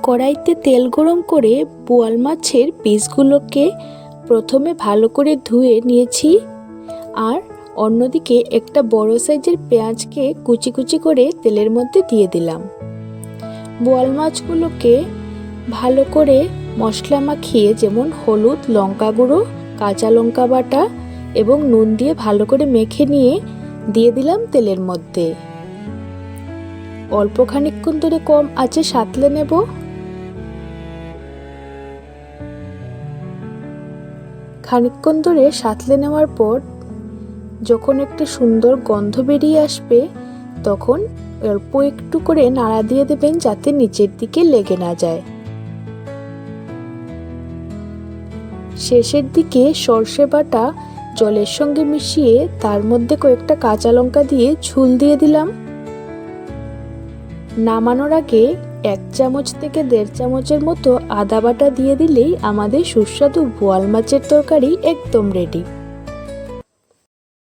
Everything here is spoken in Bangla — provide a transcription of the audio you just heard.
কড়াইতে তেল গরম করে বোয়াল মাছের পিসগুলোকে প্রথমে ভালো করে ধুয়ে নিয়েছি। আর অন্যদিকে একটা বড় সাইজের পেঁয়াজকে কুচি কুচি করে তেলের মধ্যে দিয়ে দিলাম। বোয়াল মাছগুলোকে ভালো করে মশলা মাখিয়ে, যেমন হলুদ, লঙ্কা গুঁড়ো, কাঁচা লঙ্কা বাটা এবং নুন দিয়ে ভালো করে মেখে নিয়ে দিয়ে দিলাম তেলের মধ্যে। অল্প খানিকক্ষণ ধরে কম আঁচে সাঁতলে নেব। খানিকক্ষণ ধরে সাঁতলে নেওয়ার পর যখন একটা সুন্দর গন্ধ বেরিয়ে আসবে, তখন অল্প একটু করে নাড়া দিয়ে দেবেন যাতে নিচের দিকে লেগে না যায়। শেষের দিকে সর্ষে বাটা জলের সঙ্গে মিশিয়ে তার মধ্যে কয়েকটা কাঁচা লঙ্কা দিয়ে ঝুল দিয়ে দিলাম। নামানোর আগে 1 চামচ থেকে 1.5 চামচের মতো আদা বাটা দিয়ে দিলেই আমাদের সুস্বাদু বোয়াল মাছের তরকারি একদম রেডি।